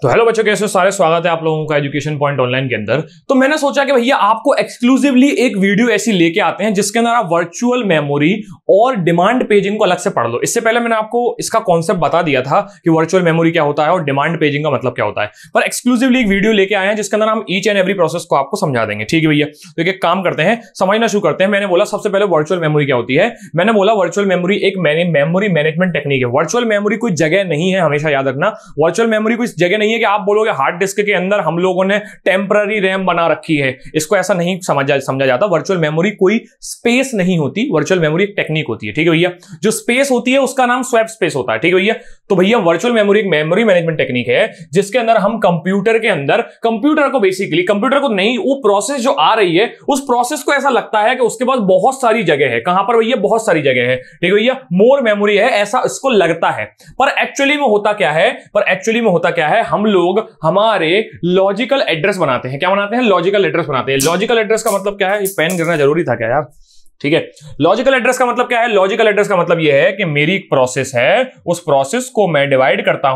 तो हेलो बच्चों, कैसे हो सारे। स्वागत है आप लोगों का एजुकेशन पॉइंट ऑनलाइन के अंदर। तो मैंने सोचा कि भैया आपको एक्सक्लूसिवली एक वीडियो ऐसी लेके आते हैं जिसके अंदर आप वर्चुअल मेमोरी और डिमांड पेजिंग को अलग से पढ़ लो। इससे पहले मैंने आपको इसका कॉन्सेप्ट बता दिया था कि वर्चुअल मेमोरी क्या होता है और डिमांड पेजिंग का मतलब क्या होता है, पर एक्सक्लूसिवली एक वीडियो लेके आए हैं जिसके अंदर हम ईच एंड एवरी प्रोसेस को आपको समझा देंगे। ठीक है भैया, तो एक काम करते हैं, समझना शुरू करते हैं। मैंने बोला सबसे पहले वर्चुअल मेमोरी क्या होती है। मैंने बोला वर्चुअल मेमोरी एक मेमोरी मैनेजमेंट टेक्निक है। वर्चुअल मेमोरी कोई जगह नहीं है, हमेशा याद रखना। वर्चुअल मेमोरी कोई जगह नहीं है कि आप बोलोगे हार्ड डिस्क के अंदर हम लोगों ने टेम्पररी रैम बना रखी है। इसको ऐसा नहीं समझा जाता। वर्चुअल मेमोरी कोई स्पेस नहीं होती, वर्चुअल मेमोरी एक टेक्निक होती है। ठीक है भैया, जो स्पेस होती है उसका नाम स्वैप स्पेस होता है। ठीक है भैया, तो भैया वर्चुअल मेमोरी एक मेमोरी मैनेजमेंट टेक्निक है जिसके अंदर हम कंप्यूटर के अंदर कंप्यूटर को नहीं, वो प्रोसेस जो आ रही है उस प्रोसेस को ऐसा लगता है कि उसके पास बहुत सारी जगह है। कहां पर भैया? बहुत सारी जगह है। ठीक है भैया, मोर मेमोरी है, ऐसा इसको लगता है। पर एक्चुअली में होता क्या है, हम लोग हमारे लॉजिकल एड्रेस बनाते हैं। क्या बनाते हैं? लॉजिकल एड्रेस बनाते हैं। लॉजिकल एड्रेस का मतलब क्या है? ये पेन गिरना जरूरी था क्या यार? ठीक है, लॉजिकल एड्रेस का मतलब क्या है? लॉजिकल एड्रेस का मतलब यह है कि मेरी एक प्रोसेस है, उस प्रोसेस को मैं डिवाइड करता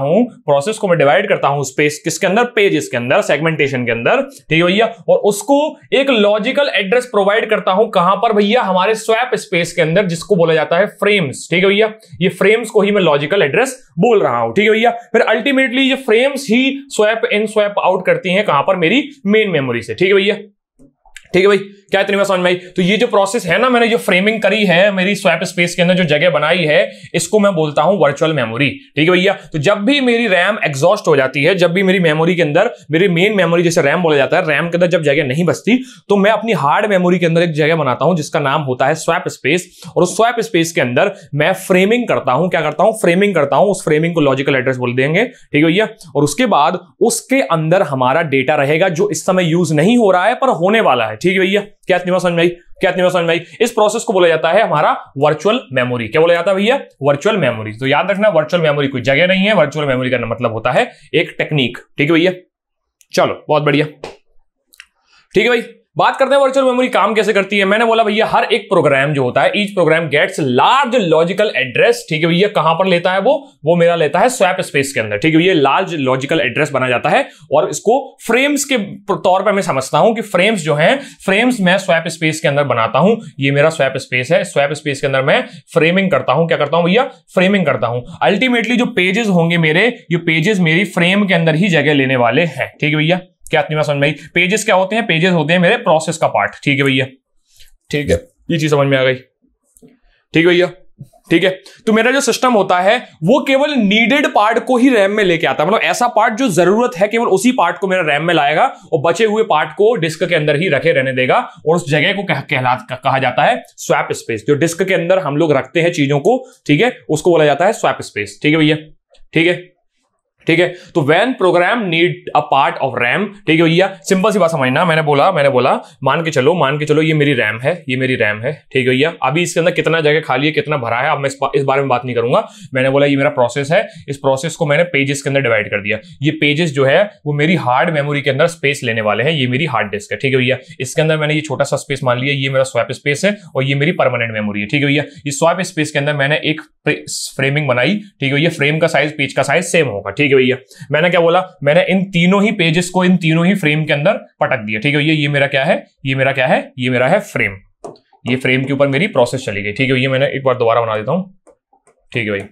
हूं स्पेस किसके अंदर? पेजेस के अंदर, सेगमेंटेशन के अंदर। ठीक है भैया, और उसको एक लॉजिकल एड्रेस प्रोवाइड करता हूं। कहां पर भैया? हमारे स्वैप स्पेस के अंदर, जिसको बोला जाता है फ्रेम्स। ठीक है भैया, ये फ्रेम्स को ही मैं लॉजिकल एड्रेस बोल रहा हूं। ठीक है भैया, फिर अल्टीमेटली ये frames he swap in swap out करती हैं। कहां पर? मेरी मेन मेमोरी से। ठीक है भैया, ठीक है भाई, क्या इतनी बात समझ में आई? तो ये जो प्रोसेस है ना, मैंने जो फ्रेमिंग करी है, मेरी स्वैप स्पेस के अंदर जो जगह बनाई है, इसको मैं बोलता हूं वर्चुअल मेमोरी। ठीक है भैया, तो जब भी मेरी रैम एग्जॉस्ट हो जाती है, जब भी मेरी मेमोरी के अंदर, मेरी मेन मेमोरी जैसे रैम बोला जाता है, रैम के अंदर जब जगह नहीं बचती तो मैं अपनी हार्ड मेमोरी के अंदर एक जगह बनाता हूं जिसका नाम होता है स्वैप स्पेस। और उस स्वैप स्पेस के अंदर मैं फ्रेमिंग करता हूं। क्या करता हूं? फ्रेमिंग करता हूं। उस फ्रेमिंग को लॉजिकल एड्रेस बोल देंगे। ठीक है भैया, और उसके बाद उसके अंदर हमारा डेटा रहेगा जो इस समय यूज नहीं हो रहा है पर होने वाला है। ठीक है भैया, क्या इतनी बात समझ में आई? इस प्रोसेस को बोला जाता है हमारा वर्चुअल मेमोरी। क्या बोला जाता है भैया? Virtual memory. तो याद रखना, वर्चुअल मेमोरी कोई जगह नहीं है, वर्चुअल मेमोरी का मतलब होता है एक टेक्निक। ठीक है भैया, चलो बहुत बढ़िया। ठीक है भाई, बात करते हैं वर्चुअल मेमोरी काम कैसे करती है। मैंने बोला भैया हर एक प्रोग्राम जो होता है, each program gets large logical address. ठीक है भैया, कहां पर लेता है वो मेरा लेता है स्वैप स्पेस के अंदर। ठीक है भैया, लार्ज लॉजिकल एड्रेस बना जाता है और इसको फ्रेम्स के तौर पर मैं समझता हूं कि फ्रेम्स जो हैं, फ्रेम्स मैं स्वैप स्पेस के अंदर बनाता हूं। ये मेरा स्वैप स्पेस है। स्वैप स्पेस के अंदर मैं फ्रेमिंग करता हूं। क्या करता हूं भैया? फ्रेमिंग करता हूं। अल्टीमेटली जो पेजेस होंगे मेरे, ये पेजेस मेरी फ्रेम के अंदर ही जगह लेने वाले हैं। ठीक है भैया, क्या इतनी बात समझ में आई? पेजेस क्या होते हैं? पेजेस होते हैं मेरे प्रोसेस का पार्ट। ठीक है भैया, ठीक है, ये चीज समझ में आ गई। ठीक है भैया, ठीक है, तो मेरा जो सिस्टम होता है वो केवल नीडेड पार्ट को ही रैम में लेके आता है। मतलब ऐसा पार्ट जो जरूरत है केवल उसी पार्ट को मेरा रैम में लाएगा और बचे हुए पार्ट को डिस्क के अंदर ही रखे रहने देगा। और उस जगह को कहा जाता है स्वैप स्पेस। जो डिस्क के अंदर हम लोग रखते हैं चीजों को, ठीक है, उसको बोला जाता है स्वैप स्पेस। ठीक है भैया, ठीक है, ठीक है, तो when program need a part of RAM. ठीक है भैया, सिंपल सी बात समझना। मैंने बोला मान के चलो ये मेरी रैम है, ये मेरी रैम है। ठीक है भैया, अभी इसके अंदर कितना जगह खाली है, कितना भरा है, अब मैं इस बारे में बात नहीं करूंगा। मैंने बोला ये मेरा प्रोसेस है, इस प्रोसेस को मैंने पेजेस के अंदर डिवाइड कर दिया। ये पेजेस जो है वो मेरी हार्ड मेमोरी के अंदर स्पेस लेने वाले हैं। ये मेरी हार्ड डिस्क है। ठीक है भैया, इसके अंदर मैंने ये छोटा सा स्पेस मान लिया, ये मेरा स्वैप स्पेस है और ये मेरी परमानेंट मेमोरी है। ठीक है भैया, इस स्वैप स्पेस के अंदर मैंने एक फ्रेमिंग बनाई। ठीक है भैया, फ्रेम का साइज, पेज का साइज सेम होगा। ठीक है भैया, मैंने क्या बोला? मैंने इन तीनों ही पेजेस को इन तीनों ही फ्रेम के अंदर पटक दिया। ठीक है भैया, ये मेरा क्या है? ये मेरा है फ्रेम। ये फ्रेम के ऊपर मेरी प्रोसेस चली गई। ठीक है भैया, मैंने एक बार दोबारा बना देता हूं। ठीक है भाई,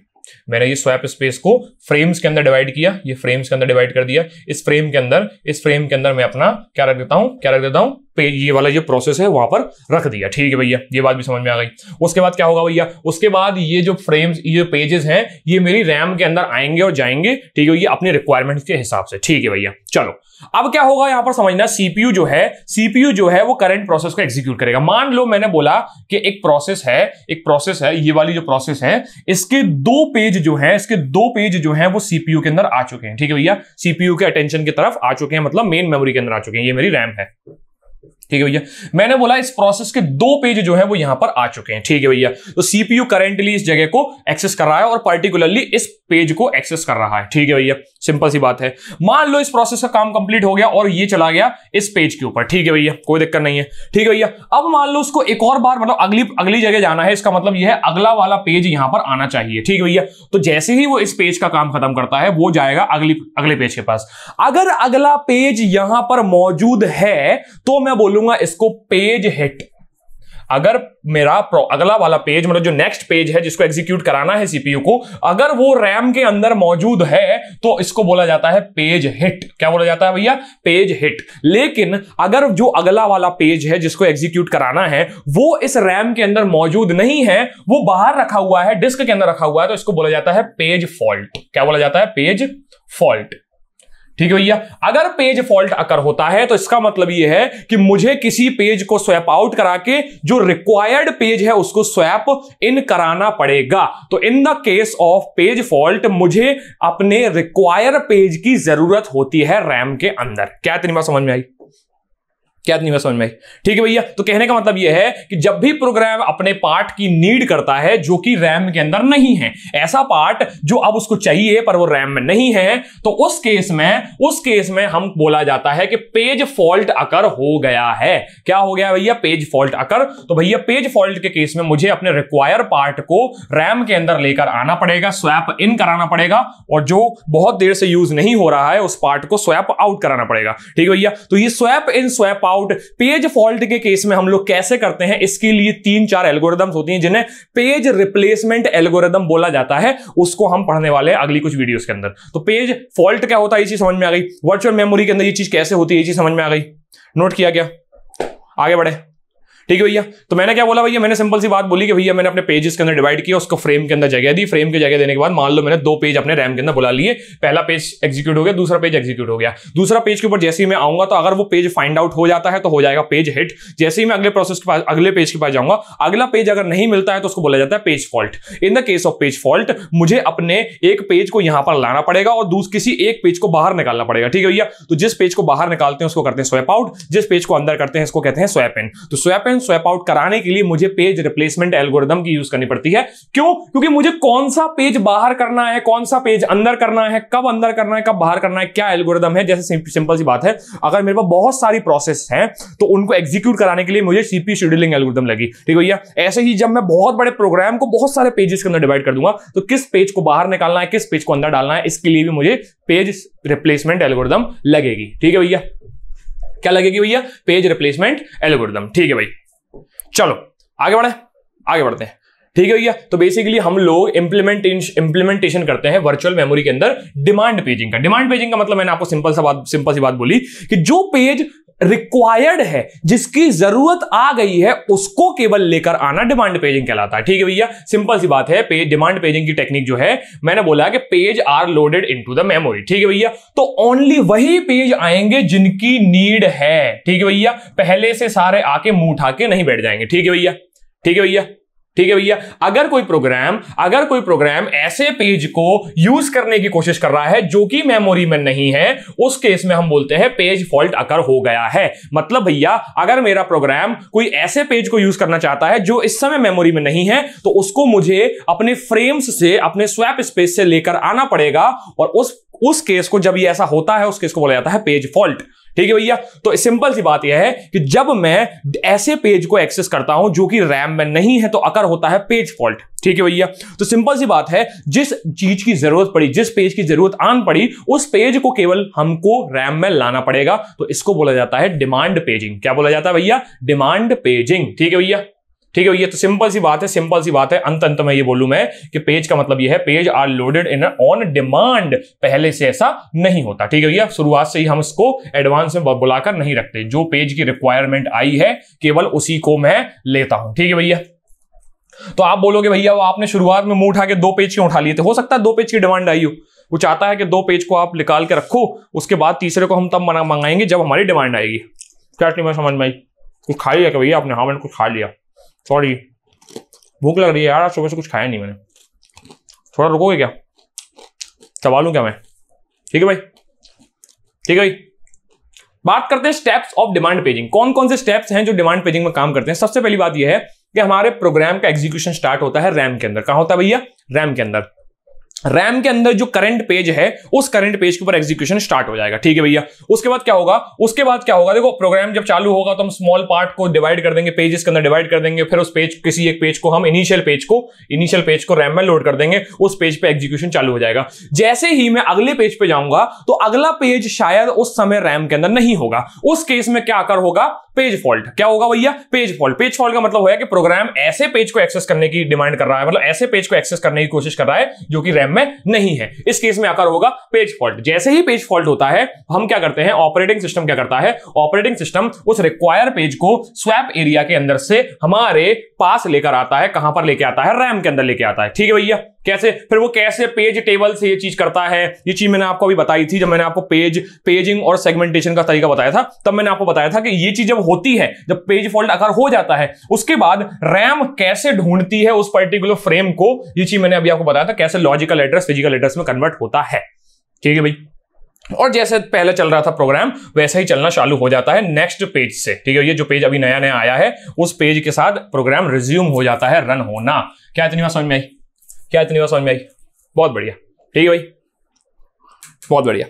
मैंने ये स्वैप स्पेस को फ्रेम्स के अंदर डिवाइड किया, ये फ्रेम्स के अंदर डिवाइड कर दिया। इस फ्रेम के अंदर मैं अपना क्या रख देता हूं? पेज, ये वाला जो प्रोसेस है वहां पर रख दिया। ठीक है भैया, ये बात भी समझ में आ गई। उसके बाद क्या होगा भैया? उसके बाद ये जो फ्रेम्स, ये जो पेजेस हैं, ये मेरी रैम के अंदर आएंगे और जाएंगे। ठीक है भैया, अपने रिक्वायरमेंट के हिसाब से। ठीक है भैया, चलो अब क्या होगा यहां पर समझना। सीपीयू जो है वो करंट प्रोसेस को एग्जीक्यूट करेगा। मान लो मैंने बोला कि एक प्रोसेस है, ये वाली जो प्रोसेस है, इसके दो पेज जो हैं वो सीपीयू के अंदर आ चुके हैं। ठीक है भैया, सीपीयू के अटेंशन की तरफ आ चुके हैं, मतलब मेन मेमोरी के अंदर आ चुके हैं। ये मेरी रैम है। ठीक है भैया, मैंने बोला इस प्रोसेस के 2 पेज जो है वो यहां पर आ चुके हैं। ठीक है भैया, तो सीपीयू करेंटली इस जगह को एक्सेस कर रहा है और पर्टिकुलरली इस पेज को एक्सेस कर रहा है। ठीक है भैया, सिंपल सी बात है। मान लो इस प्रोसेस का काम कंप्लीट हो गया और ये चला गया इस पेज के ऊपर। ठीक है भैया, कोई दिक्कत नहीं है। ठीक है भैया, अब मान लो उसको एक और बार मतलब अगली जगह जाना है, इसका मतलब यह है अगला वाला पेज यहां पर आना चाहिए। ठीक है भैया, तो जैसे ही वो इस पेज का काम खत्म करता है वो जाएगा अगले पेज के पास। अगर अगला पेज यहां पर मौजूद है तो मैं बोलूंगा इसको पेज हिट। अगर मेरा अगला वाला पेज मतलब जो नेक्स्ट पेज है जिसको एग्जीक्यूट कराना है सीपीयू को, अगर वो रैम के अंदर मौजूद है तो इसको बोला जाता है पेज हिट। क्या बोला जाता है भैया? Page hit. लेकिन अगर जो अगला वाला पेज है जिसको एग्जीक्यूट कराना है वो इस रैम के अंदर मौजूद नहीं है, वो बाहर रखा हुआ है, डिस्क के अंदर रखा हुआ है, तो इसको बोला जाता है पेज फॉल्ट। क्या बोला जाता है? Page fault. ठीक है भैया, अगर पेज फॉल्ट अकर होता है तो इसका मतलब यह है कि मुझे किसी पेज को स्वैप आउट करा के जो रिक्वायर्ड पेज है उसको स्वैप इन कराना पड़ेगा। तो in the case of page fault मुझे अपने रिक्वायर पेज की जरूरत होती है रैम के अंदर। क्या इतनी बात समझ में आई? क्या इतनी बात समझ में आई? ठीक है भैया, तो कहने का मतलब यह है कि जब भी प्रोग्राम अपने पार्ट की नीड करता है जो कि रैम के अंदर नहीं है, ऐसा पार्ट जो अब उसको चाहिए पर वो रैम में नहीं है, तो उस केस में हम बोला जाता है कि पेज फॉल्ट अकर हो गया है। क्या हो गया भैया? पेज फॉल्ट अकर। तो भैया पेज फॉल्ट के केस में मुझे अपने रिक्वायर पार्ट को रैम के अंदर लेकर आना पड़ेगा, स्वैप इन कराना पड़ेगा, और जो बहुत देर से यूज नहीं हो रहा है उस पार्ट को स्वैप आउट कराना पड़ेगा। ठीक है भैया, तो ये swap in swap out page fault के केस में हम लोग कैसे करते हैं, इसके लिए 3-4 एल्गोरिदम्स होती हैं जिन्हें पेज रिप्लेसमेंट एल्गोरिदम बोला जाता है। उसको हम पढ़ने वाले हैं अगली कुछ वीडियोस के अंदर। तो पेज फॉल्ट क्या होता है ये चीज समझ में आ गई, वर्चुअल मेमोरी के अंदर ये चीज कैसे होती है ये चीज समझ में आ गई, नोट किया गया? आगे बढ़े। ठीक है भैया, तो मैंने क्या बोला भैया? मैंने सिंपल सी बात बोली कि भैया मैंने अपने पेजेस के अंदर डिवाइड किया, उसको फ्रेम के अंदर जगह दी, फ्रेम की जगह देने के बाद मान लो मैंने 2 पेज अपने रैम के अंदर बुला लिए, पहला पेज एग्जीक्यूट हो गया, दूसरा पेज एग्जीक्यूट हो गया। दूसरा पेज के ऊपर जैसे ही मैं आऊंगा तो अगर वो पेज फाइंड आउट हो जाता है तो हो जाएगा पेज हिट। जैसे ही मैं अगले प्रोसेस के पास अगले पेज के पास जाऊंगा, अगला पेज अगर नहीं मिलता है तो उसको बोला जाता है page fault. In the case of page fault मुझे अपने एक पेज को यहां पर लाना पड़ेगा और किसी एक पेज को बाहर निकालना पड़ेगा। ठीक है भैया, तो जिस पेज को बाहर निकालते हैं उसको करते हैं स्वैप आउट, जिस पेज को अंदर करते हैं इसको कहते हैं स्वैप इन। तो स्वैप इन स्वैप आउट कराने के लिए मुझे पेज रिप्लेसमेंट एल्गोरिदम की यूज करनी पड़ती है। क्यों? क्योंकि मुझे कौन सा पेज बाहर करना है, कौन सा पेज अंदर करना है, कब अंदर करना है, कब बाहर करना है, क्या एल्गोरिदम है। जैसे सिंपल सी बात है, अगर मेरे पास बहुत सारी प्रोसेस हैं तो उनको एग्जीक्यूट कराने के लिए मुझे सीपीयू शेड्यूलिंग एल्गोरिदम लगी। ठीक है भैया, ऐसे ही जब मैं बहुत बड़े प्रोग्राम को बहुत सारे पेजेस के अंदर डिवाइड कर दूंगा तो किस पेज को बाहर निकालना है, किस पेज को अंदर डालना है, इसके लिए भी मुझे पेज रिप्लेसमेंट एल्गोरिदम लगेगी। ठीक है भैया, क्या लगेगी भैया? Page replacement algorithm. ठीक है भाई, चलो आगे बढ़ते हैं। ठीक है भैया, तो बेसिकली हम लोग इंप्लीमेंटेशन करते हैं वर्चुअल मेमोरी के अंदर डिमांड पेजिंग का। डिमांड पेजिंग का मतलब मैंने आपको सिंपल सी बात बोली कि जो पेज रिक्वायर्ड है, जिसकी जरूरत आ गई है, उसको केवल लेकर आना डिमांड पेजिंग कहलाता है। ठीक है भैया, सिंपल सी बात है। डिमांड पेजिंग की टेक्निक जो है, मैंने बोला कि page are loaded into the memory. ठीक है भैया, तो ओनली वही पेज आएंगे जिनकी नीड है। ठीक है भैया, पहले से सारे आके मुंह उठा के नहीं बैठ जाएंगे। ठीक है भैया, ठीक है भैया, ठीक है भैया। अगर कोई प्रोग्राम ऐसे पेज को यूज करने की कोशिश कर रहा है जो कि मेमोरी में नहीं है, उस केस में हम बोलते हैं पेज फॉल्ट अकर हो गया है। मतलब भैया, अगर मेरा प्रोग्राम कोई ऐसे पेज को यूज करना चाहता है जो इस समय मेमोरी में नहीं है, तो उसको मुझे अपने फ्रेम्स से, अपने स्वैप स्पेस से लेकर आना पड़ेगा, और उस केस को, जब ये ऐसा होता है, उस केस को बोला जाता है पेज फॉल्ट। ठीक है भैया, तो सिंपल सी बात यह है कि जब मैं ऐसे पेज को एक्सेस करता हूं जो कि रैम में नहीं है तो अकर होता है पेज फॉल्ट। ठीक है भैया, तो सिंपल सी बात है, जिस चीज की जरूरत पड़ी, जिस पेज की जरूरत आन पड़ी, उस पेज को केवल हमको रैम में लाना पड़ेगा, तो इसको बोला जाता है डिमांड पेजिंग। क्या बोला जाता है भैया? Demand paging. ठीक है भैया, ठीक है भैया, तो सिंपल सी बात है। अंत में ये बोलूं मैं कि पेज का मतलब ये है page are loaded in on demand. पहले से ऐसा नहीं होता। ठीक है भैया, शुरुआत से ही हम इसको एडवांस में बुलाकर नहीं रखते। जो पेज की रिक्वायरमेंट आई है केवल उसी को मैं लेता हूं। ठीक है भैया, तो आप बोलोगे भैया वो आपने शुरुआत में मुंह उठा के 2 पेज क्यों उठा लिए थे? हो सकता है 2 पेज की डिमांड आई हो, वो चाहता है कि 2 पेज को आप निकाल के रखो, उसके बाद तीसरे को हम तब मंगाएंगे जब हमारी डिमांड आएगी। क्या मैं समझ में आई? कुछ खा लिया क्या भैया आपने? हाँ, मैंने कुछ खा लिया, सॉरी, भूख लग रही है यार, सुबह से कुछ खाया नहीं मैंने। थोड़ा रुकोगे क्या? चबा लूं क्या मैं? ठीक है भाई, ठीक है भाई, बात करते हैं स्टेप्स ऑफ डिमांड पेजिंग। कौन कौन से स्टेप्स हैं जो डिमांड पेजिंग में काम करते हैं। सबसे पहली बात यह है कि हमारे प्रोग्राम का एग्जीक्यूशन स्टार्ट होता है रैम के अंदर। कहां होता है भैया? रैम के अंदर। रैम के अंदर जो करंट पेज है उस करंट पेज के ऊपर एग्जीक्यूशन स्टार्ट हो जाएगा। ठीक है भैया। उसके बाद क्या होगा? उसके बाद क्या होगा? देखो, प्रोग्राम जब चालू होगा तो हम स्मॉल पार्ट को डिवाइड कर देंगे, पेजेस के अंदर डिवाइड कर देंगे, फिर उस पेज, किसी एक पेज को हम इनिशियल पेज को रैम में लोड कर देंगे, उस पेज पे एग्जीक्यूशन चालू हो जाएगा। जैसे ही मैं अगले पेज पे जाऊंगा तो अगला पेज शायद उस समय रैम के अंदर नहीं होगा। उस केस में क्या आकर होगा? Page fault. क्या होगा भैया? Page fault. पेज फॉल्ट का मतलब है कि प्रोग्राम ऐसे पेज को एक्सेस करने की डिमांड कर रहा है, मतलब ऐसे पेज को एक्सेस करने की कोशिश कर रहा है जो कि रैम में नहीं है। इस केस में आकर होगा पेज फॉल्ट। जैसे ही पेज फॉल्ट होता है, हम क्या करते हैं? ऑपरेटिंग सिस्टम क्या करता है? ऑपरेटिंग सिस्टम उस रिक्वायर पेज को स्वैप एरिया के अंदर से हमारे पास लेकर आता है। कहां पर लेके आता है? रैम के अंदर लेके आता है। ठीक है भैया। कैसे? फिर वो कैसे पेज टेबल से ये चीज करता है, ये चीज मैंने आपको अभी बताई थी जब मैंने आपको पेजिंग और सेगमेंटेशन का तरीका बताया था। तब मैंने आपको बताया था कि ये चीज जब होती है, जब पेज फॉल्ट अगर हो जाता है, उसके बाद रैम कैसे ढूंढती है उस पर्टिकुलर फ्रेम को, ये चीज मैंने अभी आपको बताया था, कैसे लॉजिकल एड्रेस फिजिकल एड्रेस में कन्वर्ट होता है। ठीक है भाई। और जैसे पहले चल रहा था प्रोग्राम, वैसा ही चलना चालू हो जाता है नेक्स्ट पेज से। ठीक है। ये जो पेज अभी नया नया आया है, उस पेज के साथ प्रोग्राम रिज्यूम हो जाता है रन होना। क्या इतनी बात समझ में आई? क्या इतनी बात समझ में आई? बहुत बढ़िया। ठीक है भाई, बहुत बढ़िया।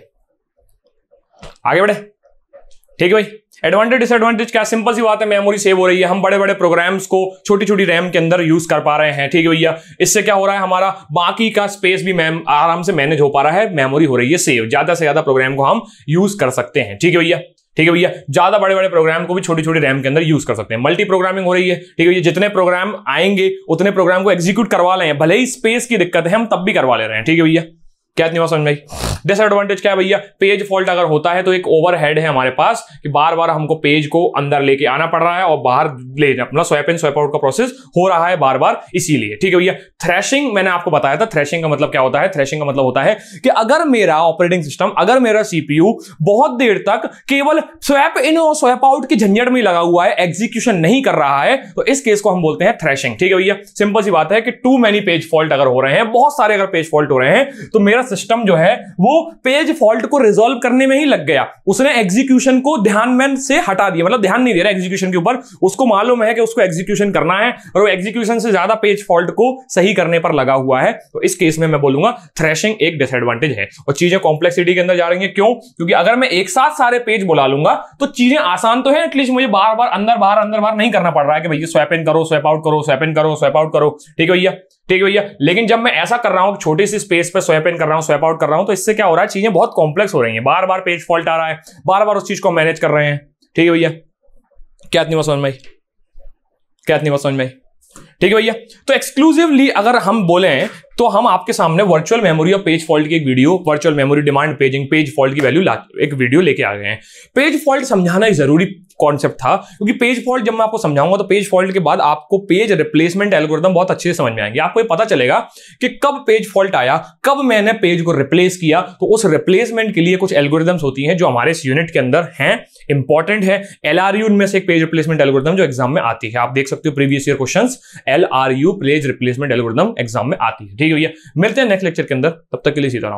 आगे बढ़े। ठीक है भाई। एडवांटेज डिसएडवांटेज क्या? सिंपल सी बात है, मेमोरी सेव हो रही है, हम बड़े बड़े प्रोग्राम्स को छोटी छोटी रैम के अंदर यूज कर पा रहे हैं। ठीक है भैया। इससे क्या हो रहा है? हमारा बाकी का स्पेस भी आराम से मैनेज हो पा रहा है, मेमोरी हो रही है सेव, ज्यादा से ज्यादा प्रोग्राम को हम यूज कर सकते हैं। ठीक है भैया। ठीक है भैया। ज्यादा बड़े बड़े प्रोग्राम को भी छोटी छोटी रैम के अंदर यूज कर सकते हैं। मल्टी प्रोग्रामिंग हो रही है। ठीक है भैया। जितने प्रोग्राम आएंगे उतने प्रोग्राम को एग्जीक्यूट करवा लें, भले ही स्पेस की दिक्कत है हम तब भी करवा ले रहे हैं। ठीक है भैया। क्या इतनी बात समझ में आई? डिसएडवांटेज क्या है भैया? पेज फॉल्ट अगर होता है तो एक ओवरहेड है हमारे पास कि बार बार हमको पेज को अंदर लेके आना पड़ रहा है और बाहर ले अपना स्वैप इन स्वैप आउट का प्रोसेस हो रहा है बार बार, इसीलिए। ठीक है भैया। थ्रैशिंग मैंने आपको बताया था। थ्रैशिंग का मतलब क्या होता है? थ्रैशिंग का मतलब होता है कि अगर मेरा ऑपरेटिंग सिस्टम, अगर मेरा सीपीयू बहुत देर तक केवल स्वैप इन और स्वैप आउट की झंझट में लगा हुआ है, एग्जीक्यूशन नहीं कर रहा है, तो इस केस को हम बोलते हैं थ्रैशिंग। ठीक है भैया। सिंपल सी बात है कि टू मेनी पेज फॉल्ट अगर हो रहे हैं, बहुत सारे अगर पेज फॉल्ट हो रहे हैं, तो मेरा सिस्टम जो है वो पेज फॉल्ट को रिजॉल्व करने में ही लग गया। उसने एग्जीक्यूशन को ध्यान में से हटा दिया, मतलब ध्यान नहीं दे रहा एग्जीक्यूशन के ऊपर। उसको मालूम है कि उसको एग्जीक्यूशन करना है और वो एग्जीक्यूशन से ज्यादा पेज फॉल्ट को सही करने पर लगा हुआ है। तो इस केस में मैं बोलूंगा थ्रैशिंग एक डिसएडवांटेज है। और चीजें कॉम्प्लेक्सिटी के अंदर जा रही हैं। क्यों? क्योंकि अगर मैं एक साथ सारे पेज बुला लूंगा तो चीजें आसान तो है, एटलीस्ट मुझे बार बार अंदर बाहर नहीं करना पड़ रहा है कि भैया स्वैप इन करो, स्वैप आउट करो, स्वैप इन करो, स्वैप आउट करो। ठीक है भैया। ठीक है भैया। लेकिन जब मैं ऐसा कर रहा हूं, छोटी सी स्पेस पे स्वैप इन कर रहा हूं, स्वैप आउट कर रहा हूं, तो इससे क्या हो रहा है? चीजें बहुत कॉम्प्लेक्स हो रही हैं, बार बार पेज फॉल्ट आ रहा है, बार बार उस चीज को मैनेज कर रहे हैं। ठीक है भैया। क्या इतनी बात समझ में आई? क्या इतनी बात समझ में आई? ठीक है भैया। तो एक्सक्लूसिवली अगर हम बोले तो हम आपके सामने वर्चुअल मेमोरी और पेज फॉल्ट की एक video, virtual memory demand paging, page fault की वैल्यू एक वीडियो लेके आ गए हैं। पेज फॉल्ट समझाना एक जरूरी कॉन्सेप्ट था, क्योंकि पेज फॉल्ट जब मैं आपको समझाऊंगा तो पेज फॉल्ट के बाद आपको पेज रिप्लेसमेंट एल्गोरिथम बहुत अच्छे से समझ में आएंगे। आपको ये पता चलेगा कि कब पेज फॉल्ट आया, कब मैंने पेज को रिप्लेस किया। तो उस रिप्लेसमेंट के लिए कुछ एल्गोरिथम्स होती हैं जो हमारे इस यूनिट के अंदर हैं, इंपॉर्टेंट है। LRU में से एक पेज रिप्लेसमेंट एल्गोरिथम जो एग्जाम में आती है, आप देख सकते हो previous year questions, LRU page replacement algorithm exam में आती है। ठीक है भैया। मिलते हैं नेक्स्ट लेक्चर के अंदर, तब तक के लिए सीता राम।